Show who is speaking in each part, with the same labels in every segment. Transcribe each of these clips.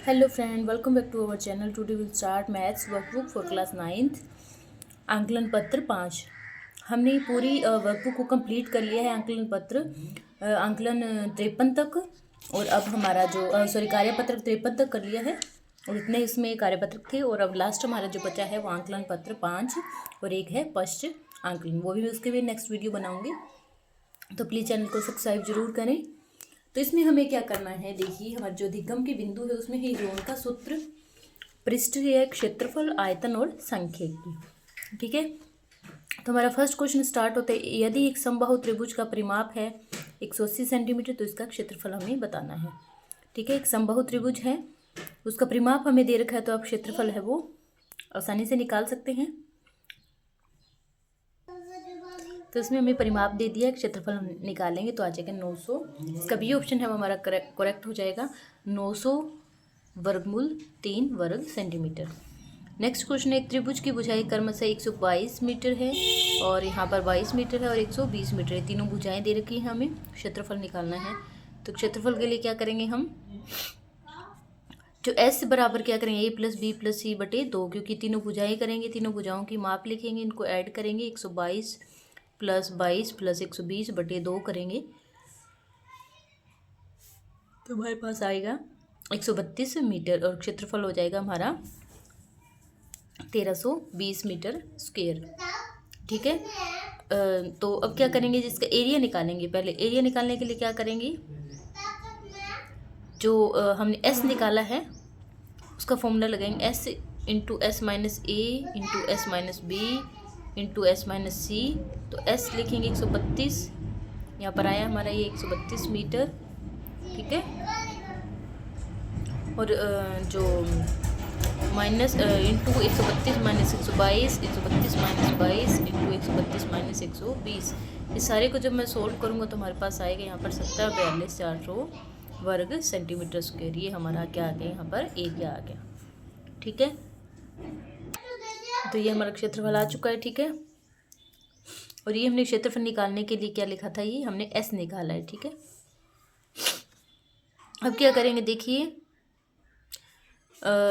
Speaker 1: Hello friend, welcome back to our channel. Today will start maths workbook for class 9th आंकलन पत्र 5। हमने पूरी workbook को complete कर लिया है, आंकलन पत्र आंकलन 53 तक। और अब हमारा जो कार्यपत्र 53 तक कर लिया है और इतने इसमें कार्यपत्र थे। और अब लास्ट हमारा जो बचा है वो आंकलन पत्र 5 और एक है पश्च आंकलन, वो भी उसके भी नेक्स्ट वीडियो बनाऊंगी, तो प्लीज़ चैनल को सब्सक्राइब जरूर करें। तो इसमें हमें क्या करना है, देखिए हमारा जो अधिगम के बिंदु है उसमें है ह्यूरोन का सूत्र, पृष्ठ है क्षेत्रफल, आयतन और सांख्यिकी। ठीक है, तो हमारा फर्स्ट क्वेश्चन स्टार्ट होता है। यदि एक समबाहु त्रिभुज का परिमाप है 180 सेंटीमीटर तो इसका क्षेत्रफल हमें बताना है। ठीक है, एक समबाहु त्रिभुज है, उसका परिमाप हमें दे रखा है, तो आप क्षेत्रफल है वो आसानी से निकाल सकते हैं। तो इसमें हमें परिमाप दे दिया है, क्षेत्रफल हम निकालेंगे तो आ जाएगा 900। इसका बी ऑप्शन है वो हमारा करेक्ट हो जाएगा, 900 वर्गमूल 3 वर्ग सेंटीमीटर। नेक्स्ट क्वेश्चन है, एक त्रिभुज की भुजाई क्रमशः 122 मीटर है और यहाँ पर 22 मीटर है और 120 मीटर है। तीनों भुजाएं दे रखी हैं, हमें क्षेत्रफल निकालना है। तो क्षेत्रफल के लिए क्या करेंगे हम, जो एस बराबर क्या करेंगे, a प्लस बी प्लस सी बटे 2, क्योंकि तीनों भुजाएं करेंगे, तीनों भुजाओं की माप लिखेंगे, इनको ऐड करेंगे, 122 प्लस 22 प्लस 120 बटे 2 करेंगे तो हमारे पास आएगा 132 मीटर और क्षेत्रफल हो जाएगा हमारा 1320 मीटर स्क्वायर। ठीक है, तो अब क्या करेंगे, जिसका एरिया निकालेंगे। पहले एरिया निकालने के लिए क्या करेंगे, जो हमने एस निकाला है उसका फॉर्मूला लगाएंगे, S into S minus A into S minus B into S minus C. तो एस लिखेंगे 132, यहाँ पर आया हमारा ये 132 मीटर। ठीक है, और जो minus into 132 minus 122, 132 minus 22 into 132 minus 120, इस सारे को जब मैं सोल्व करूँगा तो हमारे पास आएगा यहाँ पर 1742 वर्ग सेंटीमीटर स्क्वायर। ये हमारा क्या आ गया, यहाँ पर एरिया आ गया। ठीक है, तो ये हमारा क्षेत्रफल आ चुका है। ठीक है, और ये हमने क्षेत्रफल निकालने के लिए क्या लिखा था, ये हमने एस निकाला है। ठीक है, अब क्या करेंगे, देखिए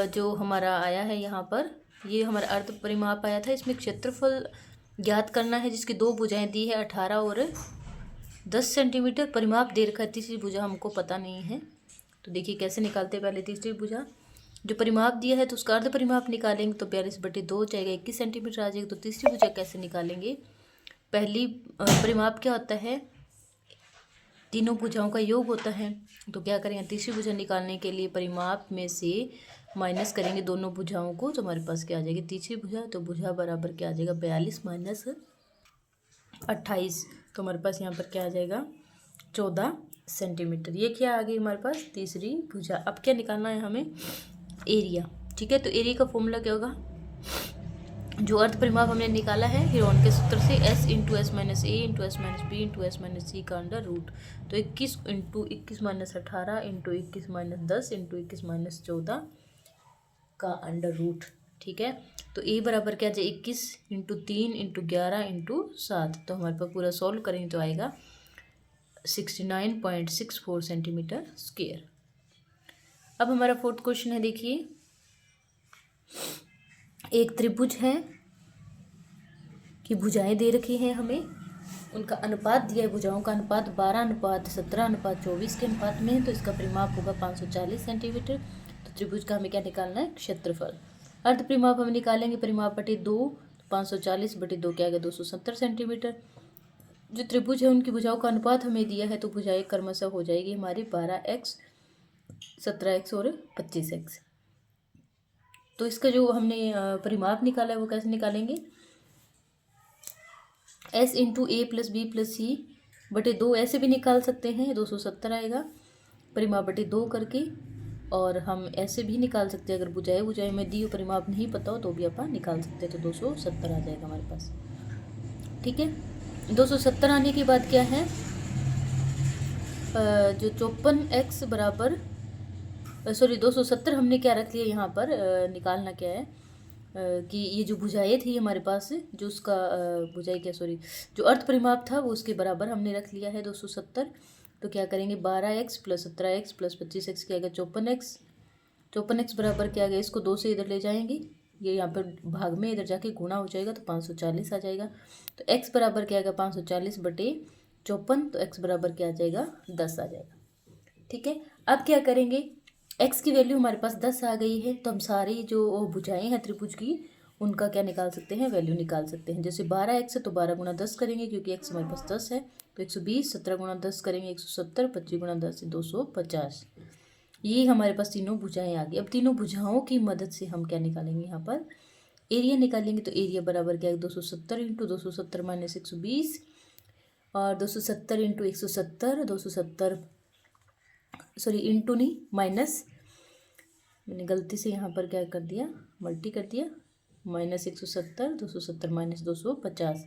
Speaker 1: जो हमारा आया है यहाँ पर, ये हमारा अर्ध परिमाप आया था, इसमें क्षेत्रफल ज्ञात करना है जिसकी दो भुजाएं दी है 18 और 10 सेंटीमीटर। परिमाप दे रखा है, तीसरी भुजा हमको पता नहीं है, तो देखिए कैसे निकालते हैं। पहले तीसरी भुजा जो परिमाप दिया है तो उसका अर्ध परिमाप निकालेंगे तो 42 बटे 2 हो जाएगा, 21 सेंटीमीटर आ जाएगा। तो तीसरी भुजा कैसे निकालेंगे, पहली परिमाप क्या होता है, तीनों भुजाओं का योग होता है। तो क्या करेंगे, तीसरी भुजा निकालने के लिए परिमाप में से माइनस करेंगे दोनों भुजाओं को, तो हमारे पास क्या आ जाएगी, तीसरी भुजा, तो भुजा बराबर क्या आ जाएगा, 42 माइनस 28, तो हमारे पास यहाँ पर क्या आ जाएगा 14 सेंटीमीटर। ये क्या आ गई हमारे पास, तीसरी भुजा। अब क्या निकालना है हमें, एरिया। ठीक है, तो एरिया का फॉर्मूला क्या होगा, जो अर्ध परिमाप हमने निकाला है ह्यूरोन के सूत्र से, S into S minus A into S minus B into S minus C का अंडर रूट। तो 21 into 21 minus 18 into 21 minus 10 into 21 minus 14 का अंडर रूट। ठीक है, तो ए बराबर क्या जाए, 21 इंटू 3 इंटू 11 इंटू 7। तो हमारे पास पूरा सॉल्व करेंगे तो आएगा 69.64 सेंटीमीटर स्क्वायर। अब हमारा फोर्थ क्वेश्चन है, देखिए एक त्रिभुज है कि भुजाएं दे रखी हैं हमें, उनका अनुपात दिया है, भुजाओं का अनुपात 12:17:24 के अनुपात में है, तो इसका परिमाप होगा 540 सेंटीमीटर। तो त्रिभुज का हमें क्या निकालना है, क्षेत्रफल। अर्ध परिमाप हम निकालेंगे, परिमाप बटे 2, 540 बटे 2 क्या आ गया, 270 सेंटीमीटर। जो त्रिभुज है उनकी भुजाओं का अनुपात हमें दिया है, तो भुजाएं क्रमशः हो जाएगी हमारी 12x, 17x और 25x। तो इसका जो हमने परिमाप निकाला है वो कैसे निकालेंगे, एस इंटू ए प्लस बी प्लस सी बटे 2, ऐसे भी निकाल सकते हैं, 270 आएगा परिमाप बटे 2 करके। और हम ऐसे भी निकाल सकते हैं, अगर भुजाएं में दी हो, परिमाप नहीं पता हो तो भी अपन निकाल सकते हैं, तो 270 आ जाएगा हमारे पास। ठीक है, 270 आने के बाद क्या है, जो 54x बराबर 270 हमने क्या रख लिया यहाँ पर, निकालना क्या है कि ये जो भुजाएं थी हमारे पास, जो उसका भुजाएं क्या जो अर्थ परिमाप था वो उसके बराबर हमने रख लिया है 270। तो क्या करेंगे, 12x plus 17x plus 25x क्या आएगा, 54x। 54 x बराबर क्या आ गया, इसको 2 से इधर ले जाएंगे, ये यहाँ पर भाग में इधर जाके गुणा हो जाएगा तो 540 आ जाएगा। तो x बराबर क्या आएगा 540 बटे 54, तो x बराबर क्या आ जाएगा 10 आ जाएगा। ठीक है, अब क्या करेंगे, x की वैल्यू हमारे पास 10 आ गई है, तो हम सारी जो भुजाएं हैं त्रिभुज की उनका क्या निकाल सकते हैं, वैल्यू निकाल सकते हैं। जैसे 12x है तो 12 गुणा 10 करेंगे क्योंकि x हमारे पास 10 है, तो 120, 17 गुणा 10 करेंगे 170, 25 गुणा 10 से 250। ये हमारे पास तीनों भुजाएं आ गई। अब तीनों भुजाओं की मदद से हम क्या निकालेंगे, यहाँ पर एरिया निकालेंगे। तो एरिया बराबर क्या है 270 इंटू 270 माइनस 120, और 270 इंटू 170, 270 सॉरी इंटू नहीं माइनस, मैंने गलती से यहाँ पर क्या कर दिया, मल्टी कर दिया, माइनस 170, 270 माइनस 250।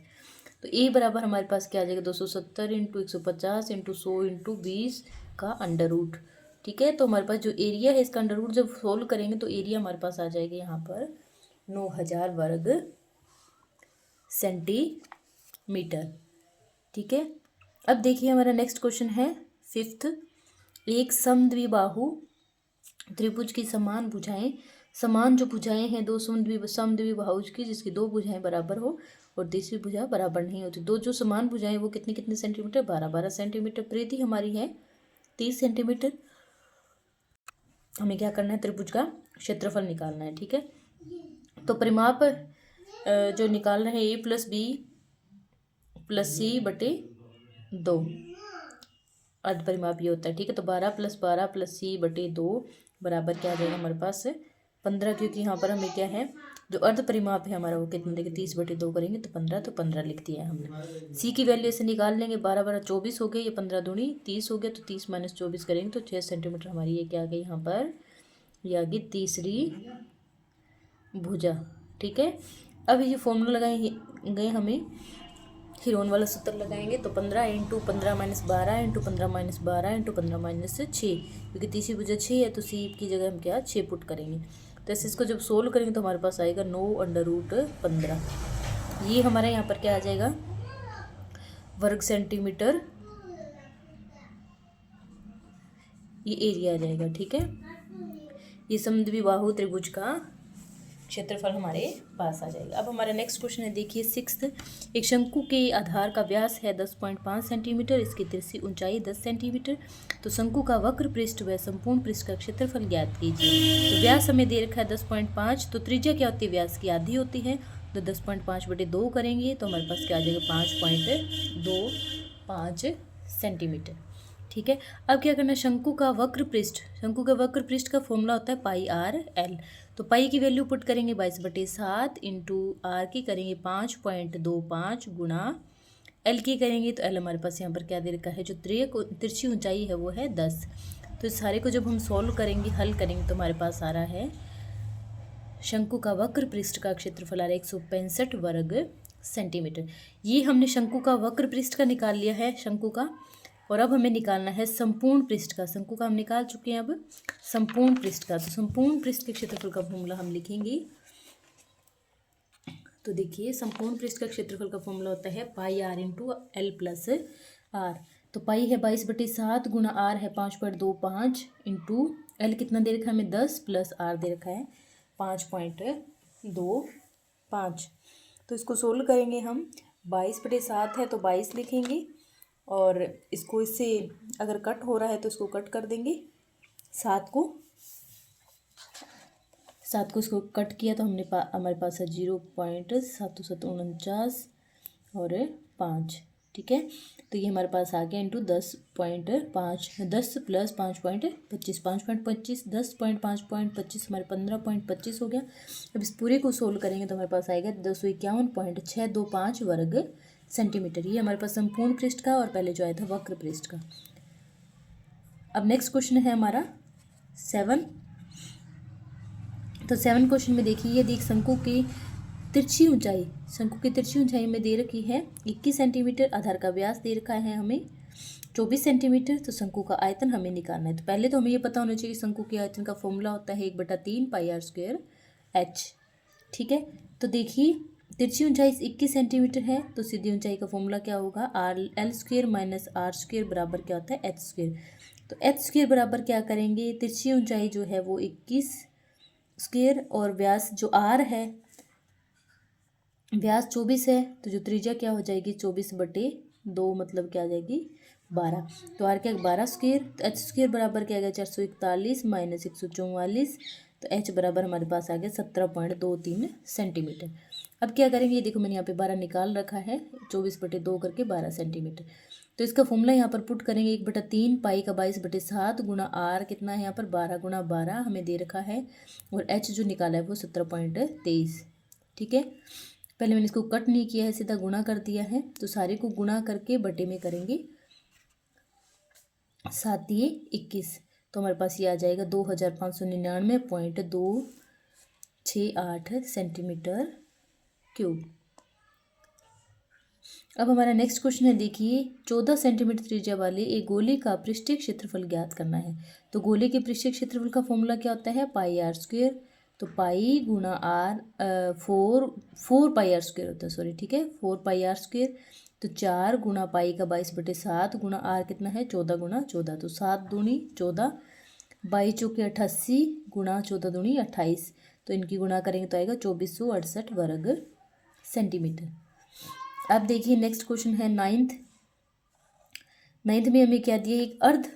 Speaker 1: तो ए बराबर हमारे पास क्या आ जाएगा 270 इंटू 150 इंटू 100 इंटू 20 का अंडर रूट। ठीक है, तो हमारे पास जो एरिया है इसका अंडर रूट जब सोल्व करेंगे तो एरिया हमारे पास आ जाएगा यहाँ पर 9000 वर्ग सेंटीमीटर। ठीक है, अब देखिए हमारा नेक्स्ट क्वेश्चन है 5th। एक समद्विबाहु त्रिभुज की समान भुजाएं, समान जो भुजाएं हैं दो समद्विबाहु की जिसकी दो भुजाएं बराबर हो और तीसरी भुजा बराबर नहीं होती। दो जो समान भुजाएं वो कितने कितने सेंटीमीटर, 12-12 सेंटीमीटर। परिधि हमारी है 30 सेंटीमीटर। हमें क्या करना है, त्रिभुज का क्षेत्रफल निकालना है। ठीक है, तो परिमाप जो निकाल रहे हैं a प्लस बी प्लस सी बटे 2, अर्ध परिमाप ये होता है। ठीक है, तो 12 + 12 + सी बटे 2 बराबर क्या आ जाएगा हमारे पास 15, क्योंकि यहाँ पर हमें क्या है जो अर्ध परिमाप है हमारा वो कितने देखिए 30 बटे 2 करेंगे तो 15, तो 15 लिख दिया है हमने। सी की वैल्यू ऐसे निकाल लेंगे, 12 12 24 हो गए, ये 15 दूनी 30 हो गया, तो 30 माइनस 24 करेंगे तो 6 सेंटीमीटर हमारी ये क्या आ गई यहाँ पर, ये आ गई तीसरी भुजा। ठीक है, अब ये फॉर्मूला लगाएंगे हमें हिरोन वाला सूत्र लगाएंगे, तो 15 into 15 minus 12 into 15 minus 12 into 15 minus 6, क्योंकि तीसरी भुजा 6 है तो सी की जगह हम क्या 6 पुट करेंगे। तो ऐसे इसको जब सोल्व करेंगे तो हमारे पास आएगा 9/15। ये हमारे यहाँ पर क्या आ जाएगा वर्ग सेंटीमीटर, ये एरिया आ जाएगा। ठीक है, ये समद्विबाहु त्रिभुज का क्षेत्रफल हमारे पास आ जाएगा। अब हमारा नेक्स्ट क्वेश्चन है देखिए 6th। एक शंकु के आधार का व्यास है 10.5 सेंटीमीटर, इसकी तिरछी ऊंचाई 10 सेंटीमीटर। तो शंकु का वक्र पृष्ठ व संपूर्ण पृष्ठ का क्षेत्रफल ज्ञात कीजिए। तो व्यास हमें दे रखा है 10.5, तो त्रिज्या क्या होती है, व्यास की आधी होती है, तो 10.5 बटे 2 करेंगे तो हमारे पास क्या आ जाएगा 5.25 सेंटीमीटर। ठीक है, अब क्या करना है, शंकु का वक्र पृष्ठ का फॉर्मूला होता है πr/l। तो पाई की वैल्यू पुट करेंगे 22/7 इंटू आर की करेंगे 5.25 गुणा एल की करेंगे, तो एल हमारे पास यहाँ पर क्या दे रखा है, जो तिरछी ऊंचाई है वो है 10। तो इस सारे को जब हम सॉल्व करेंगे, हल करेंगे, तो हमारे पास आ रहा है शंकु का वक्र पृष्ठ का क्षेत्रफल आ रहा है 165 वर्ग सेंटीमीटर। ये हमने शंकु का वक्र पृष्ठ का निकाल लिया है शंकु का, और अब हमें निकालना है संपूर्ण पृष्ठ का। शंकु का हम निकाल चुके हैं, अब संपूर्ण पृष्ठ का। तो संपूर्ण पृष्ठ के क्षेत्रफल का फॉर्मूला हम लिखेंगे। तो देखिए संपूर्ण पृष्ठ का क्षेत्रफल का फॉर्मूला होता है πr into L plus are. तो पाई है 22/7 गुणा आर है 5.25 इंटू एल कितना दे रखा है हमें 10 प्लस आर दे रखा है 5.25। तो इसको सोल्व करेंगे हम, 22/7 है तो 22 लिखेंगे, और इसको इससे अगर कट हो रहा है तो इसको कट कर देंगे, 7 को इसको कट किया तो हमारे पास है 0.749 और 5। ठीक है, तो ये हमारे पास आ गया इंटू 10.5, 10 प्लस 5.25, 5.25 10.5.25 हमारे 15.25 हो गया। अब इस पूरे को सोल्व करेंगे तो हमारे पास आएगा 251.625 वर्ग सेंटीमीटर। ये हमारे पास संपूर्ण पृष्ठ का, और पहले जो आया था वक्र पृष्ठ का। अब नेक्स्ट क्वेश्चन है हमारा 7। तो 7 क्वेश्चन में देखिए यदि एक शंकु की तिरछी ऊंचाई में दे रखी है 21 सेंटीमीटर, आधार का व्यास दे रखा है हमें 24 सेंटीमीटर, तो शंकु का आयतन हमें निकालना है। तो पहले तो हमें ये पता होना चाहिए कि शंकु के आयतन का फॉर्मूला होता है 1/3 πr²h। ठीक है, तो देखिए तिरछी ऊंचाई 21 सेंटीमीटर है, तो सीधी ऊंचाई का फॉर्मूला क्या होगा, r l² - r² बराबर क्या होता है h²। तो एच स्क्वायर बराबर क्या करेंगे, तिरछी ऊंचाई जो है वो 21 स्क्वायर और व्यास जो आर है, व्यास 24 है, तो जो त्रिज्या क्या हो जाएगी 24/2 मतलब क्या आ जाएगी 12। तो आर क्या 12 स्क्वायर, तो एच स्क्वायर बराबर क्या आ गया 441 माइनस 144, तो एच बराबर हमारे पास आ गया 17.23 सेंटीमीटर। अब क्या करेंगे, ये देखो मैंने यहाँ पे 12 निकाल रखा है, 24/2 करके 12 सेंटीमीटर। तो इसका फॉर्मूला यहाँ पर पुट करेंगे, 1/3 पाई का 22/7 गुना आर कितना है यहाँ पर 12 गुना 12 हमें दे रखा है, और एच जो निकाला है वो 17.23। ठीक है, पहले मैंने इसको कट नहीं किया है, सीधा गुणा कर दिया है। तो सारे को गुणा करके बटे में करेंगे 7×21, तो हमारे पास ये आ जाएगा 2599.268 सेंटीमीटर क्यूब। अब हमारा नेक्स्ट क्वेश्चन है, देखिए 14 सेंटीमीटर त्रिज्या वाले एक गोले का पृष्ठीय क्षेत्रफल ज्ञात करना है। तो गोले के पृष्ठीय क्षेत्रफल का फॉर्मूला क्या होता है, पाई आर स्क्वायर। तो पाई गुना आर 4 पाई आर स्क्वायर होता है, सॉरी ठीक है 4 पाई आर स्क्वायर। तो 4 गुना पाई का 22/7 गुना आर कितना है 14 गुना 14, तो 7 दूनी 14, 22 चौके 88 गुना 14 दूनी 28, तो इनकी गुणा करेंगे तो आएगा 2468 वर्ग सेंटीमीटर। अब देखिए नेक्स्ट क्वेश्चन है नाइन्थ में हमें क्या दिया, एक अर्ध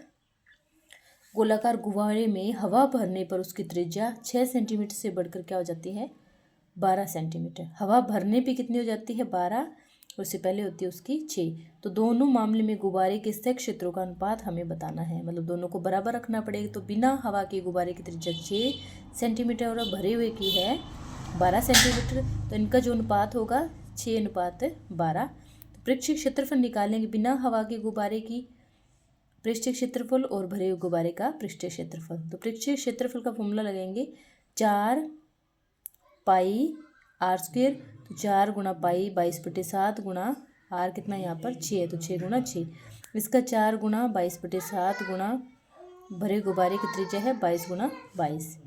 Speaker 1: गोलाकार गुब्बारे में हवा भरने पर उसकी त्रिज्या 6 सेंटीमीटर से बढ़कर क्या हो जाती है 12 सेंटीमीटर। हवा भरने पे कितनी हो जाती है 12, और उससे पहले होती है उसकी 6। तो दोनों मामले में गुब्बारे के सतह क्षेत्रों का अनुपात हमें बताना है, मतलब दोनों को बराबर रखना पड़ेगा। तो बिना हवा के गुब्बारे की त्रिज्या 6 सेंटीमीटर और भरे हुए की है 12 सेंटीमीटर, तो इनका जो अनुपात होगा 6:12। तो पृष्ठीय क्षेत्रफल निकालेंगे बिना हवा के गुब्बारे की पृष्ठीय क्षेत्रफल और भरे हुए गुब्बारे का पृष्ठीय क्षेत्रफल। तो पृष्ठीय क्षेत्रफल का फॉर्मूला लगाएंगे 4 पाई आर स्क्वायर, तो 4 गुना पाई 22/7 गुना आर कितना यहाँ पर 6, तो 6 गुना 6, इसका 4 गुना 22/7 गुना भरे गुब्बारे की त्रिज्या है 22 गुना 22।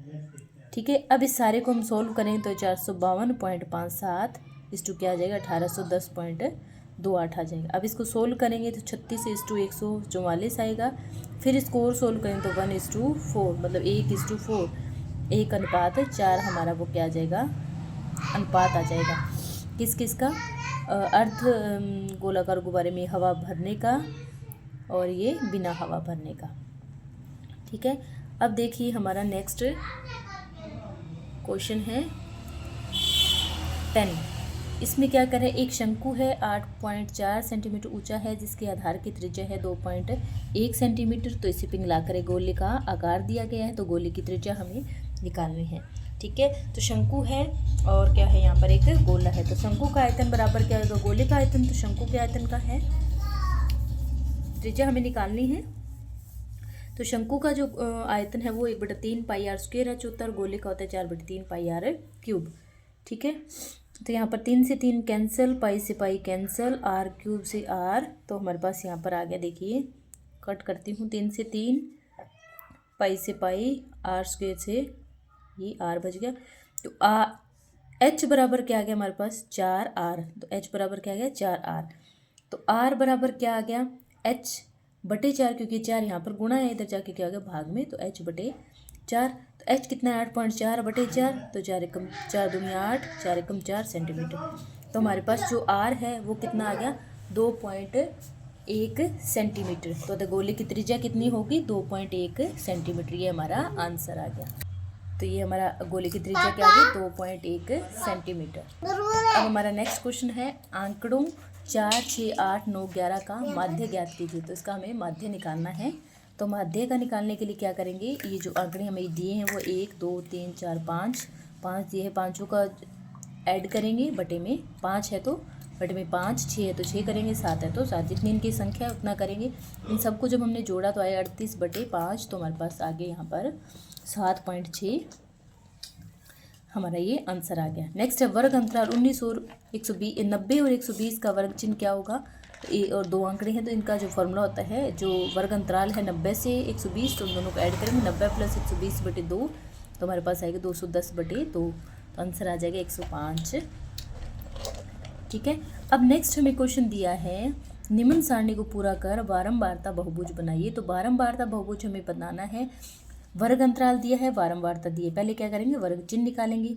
Speaker 1: ठीक है, अब इस सारे को हम सोल्व करें तो 452.57 इस टू क्या आ जाएगा 1810.28 आ जाएगा। अब इसको सोल्व करेंगे तो 36 इस टू 144 आएगा। फिर इसको और सोल्व करें तो 1:4 मतलब 1:4, 1:4 हमारा वो क्या आ जाएगा अनुपात आ जाएगा किस किस का, अर्ध गोलाकार गुब्बारे में हवा भरने का और ये बिना हवा भरने का। ठीक है, अब देखिए हमारा नेक्स्ट क्वेश्चन है 10। इसमें क्या करें, एक शंकु है 8.4 सेंटीमीटर ऊंचा है जिसके आधार की त्रिज्या है 2.1 सेंटीमीटर। तो इसे पिघलाकर एक गोले का आकार दिया गया है, तो गोले की त्रिज्या हमें निकालनी है। ठीक है, तो शंकु है और क्या है यहाँ पर एक गोला है, तो शंकु का आयतन बराबर क्या होगा गोले का आयतन, तो शंकु के आयतन का है त्रिज्या हमें निकालनी है। तो शंकु का जो आयतन है वो 1/3 पाई आर स्क्वायर है चौथा, और गोले का होता है 4/3 पाई आर क्यूब। ठीक है, तो यहाँ पर 3 से 3 कैंसिल, पाई से पाई कैंसिल, आर क्यूब से आर, तो हमारे पास यहाँ पर आ गया, देखिए कट करती हूँ, 3 से 3 पाई से पाई आर स्क्वायर से ये आर बच गया। तो एच बराबर क्या आ गया हमारे पास 4r, तो एच बराबर क्या आ गया 4r। तो आर बराबर क्या आ गया h/4, क्योंकि 4 यहाँ पर गुणा है, इधर जाके क्या आ गया भाग में, तो h/4। तो h कितना है 8.4/4, तो 4 दूनी 8, 4 एकम 4 सेंटीमीटर। तो हमारे पास जो r है वो कितना आ गया 2.1 सेंटीमीटर। तो गोले की त्रिज्या कितनी होगी 2.1 सेंटीमीटर, ये हमारा आंसर आ गया। तो ये हमारा गोले की त्रिज्या क्या आ गई 2.1 सेंटीमीटर। अब हमारा नेक्स्ट क्वेश्चन है आंकड़ों 4, 6, 8, 9, 11 का माध्य ज्ञात कीजिए। तो इसका हमें माध्य निकालना है। तो माध्य का निकालने के लिए क्या करेंगे, ये जो आंकड़े हमें दिए हैं वो 1, 2, 3, 4, 5 दिए हैं, पाँचों का ऐड करेंगे बटे में, 5 है तो बटे में 5, 6 है तो 6 करेंगे, 7 है तो 7, जितनी इनकी संख्या है उतना करेंगे। इन सबको जब हमने जोड़ा तो आया 38/5, तो हमारे पास आगे यहाँ पर 7.6 हमारा ये आंसर आ गया। नेक्स्ट है वर्ग अंतराल 19 और 120, 90 और 120 का वर्ग चिन्ह क्या होगा। तो ये और दो आंकड़े हैं, तो इनका जो फॉर्मूला होता है, जो वर्ग अंतराल है 90 से 120, तो उन दोनों को ऐड करेंगे 90 + 120/2, तो हमारे पास आएगा 210/2, तो आंसर आ जाएगा 105। ठीक है, अब नेक्स्ट हमें क्वेश्चन दिया है निम्न सारणी को पूरा कर बारंबारता बहुभुज बनाइए। तो बारंबारता बहुभुज हमें बनाना है। वर्ग अंतराल दिया है, बारंबारता दी है। पहले क्या करेंगे, वर्ग चिन्ह निकालेंगे।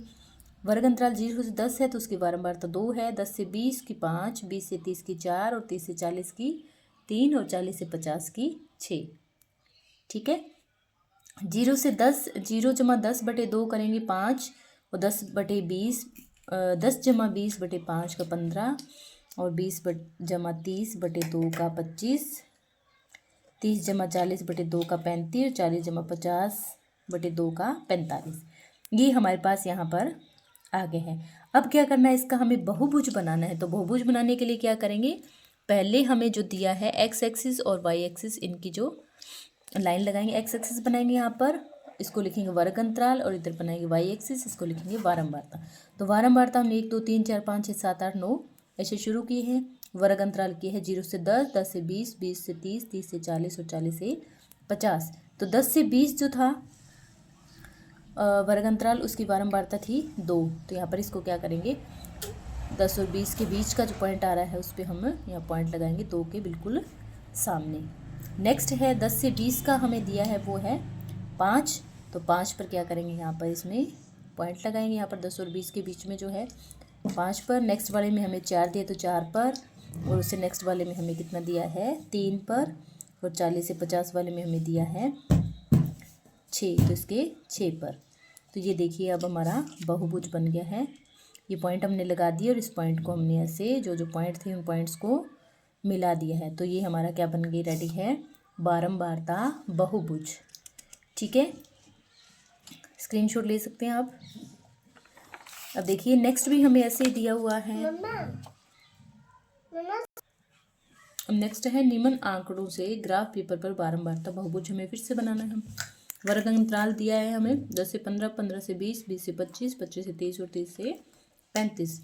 Speaker 1: वर्ग अंतराल 0 से 10 है तो उसकी बारंबारता 2 है। 10 से 20 की 5, 20 से 30 की 4 और 30 से 40 की 3 और 40 से 50 की 6। ठीक है। 0 से 10, 0 जमा 10 बटे 2 करेंगे 5 और 10 बटे 20, 10 जमा 20 बटे 5 का 15 और 20 जमा 30 बटे 2 का 25, 30 जमा 40 बटे 2 का 35, 40 जमा 50 बटे 2 का 45। ये हमारे पास यहाँ पर आगे है। अब क्या करना है, इसका हमें बहुभुज बनाना है। तो बहुभुज बनाने के लिए क्या करेंगे, पहले हमें जो दिया है एक्स एक्सिस और वाई एक्सिस, इनकी जो लाइन लगाएंगे। एक्स एक्सिस बनाएंगे यहाँ पर, इसको लिखेंगे वर्ग अंतराल, और इधर बनाएंगे वाई एक्सिस, इसको लिखेंगे बारंबारता। तो बारंबारता हमने 1 2 3 4 5 6 7 8 9 ऐसे शुरू किए हैं। वर्ग अंतराल किए हैं 0 से 10, 10 से 20, 20 से 30, 30 से 40 और 40 से 50। तो 10 से 20 जो था वर्ग अंतराल, उसकी बारंबारता थी 2। तो यहाँ पर इसको क्या करेंगे, 10 और 20 के बीच का जो पॉइंट आ रहा है उस पर हम यहाँ पॉइंट लगाएंगे 2 के बिल्कुल सामने। नेक्स्ट है 10 से 20 का हमें दिया है वो है 5। तो 5 पर क्या करेंगे, यहाँ पर इसमें पॉइंट लगाएंगे। यहाँ पर 10 और 20 के बीच में जो है 5 पर। नेक्स्ट वाले में हमें 4 दिया तो 4 पर, और उससे नेक्स्ट वाले में हमें कितना दिया है 3 पर, और 40 से 50 वाले में हमें दिया है 6, तो इसके 6 पर। तो ये देखिए अब हमारा बहुभुज बन गया है। ये पॉइंट हमने लगा दिया और इस पॉइंट को हमने ऐसे जो जो पॉइंट थे उन पॉइंट्स को मिला दिया है। तो ये हमारा क्या बन गई, रेडी है बारंबारता बहुभुज। ठीक है, स्क्रीनशॉट ले सकते हैं आप। अब देखिए नेक्स्ट भी हमें ऐसे ही दिया हुआ है। अब नेक्स्ट है निम्न आंकड़ों से ग्राफ पेपर पर बारंबारता बहुभुज हमें फिर से बनाना है। वर्ग अंतराल दिया है हमें 10 से 15, 15 से 20, 20 से 25, 25 से 30 और 30 से 35।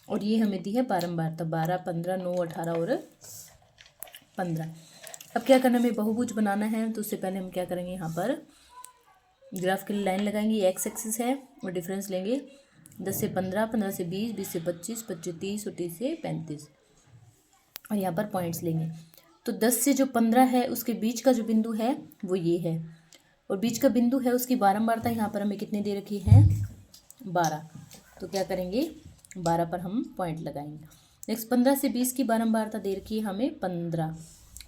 Speaker 1: और ये हमें दी है बारंबारता 12, 15, 9, 18 और 15। अब क्या करना, हमें बहुभुज बनाना है। तो उससे पहले हम क्या करेंगे, यहाँ पर ग्राफ के लिए लाइन लगाएंगे। ये एक्स एक्सिस है और डिफरेंस लेंगे 10 से 15, 15 से 20, 20 से 25, 25 से 30 और 30 से 35, और यहाँ पर पॉइंट्स लेंगे। तो 10 से जो 15 है उसके बीच का जो बिंदु है वो ये है, और बीच का बिंदु है उसकी बारंबारता यहाँ पर हमें कितने दे रखी है 12। तो क्या करेंगे, 12 पर हम पॉइंट लगाएंगे। नेक्स्ट 15 से 20 की बारंबारता दे रखी है हमें 15,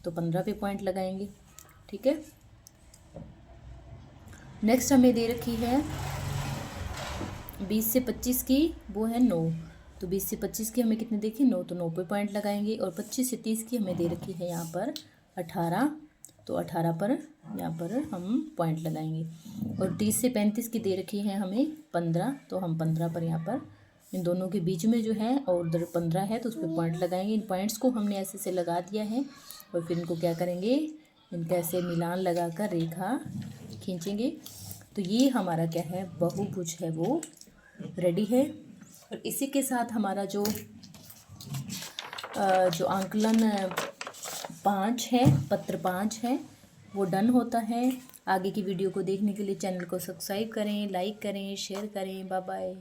Speaker 1: तो 15 पे पॉइंट लगाएंगे। ठीक है। नेक्स्ट हमें दे रखी है 20 से 25 की, वो है 9। तो 20 से 25 की हमें कितने देखिए 9, तो 9 पे पॉइंट लगाएंगे। और 25 से 30 की हमें दे रखी है यहाँ पर 18, तो 18 पर यहाँ पर हम पॉइंट लगाएंगे। और 30 से 35 की दे रखी है हमें 15, तो हम 15 पर यहाँ पर इन दोनों के बीच में जो है और उधर 15 है तो उस पर पॉइंट लगाएंगे। इन पॉइंट्स को हमने ऐसे से लगा दिया है, और फिर इनको क्या करेंगे, इनका ऐसे मिलान लगा कर रेखा खींचेंगे। तो ये हमारा क्या है, बहुभुज है वो रेडी है। और इसी के साथ हमारा जो आंकलन 5 है, पत्र 5 है, वो डन होता है। आगे की वीडियो को देखने के लिए चैनल को सब्सक्राइब करें, लाइक करें, शेयर करें। Bye bye.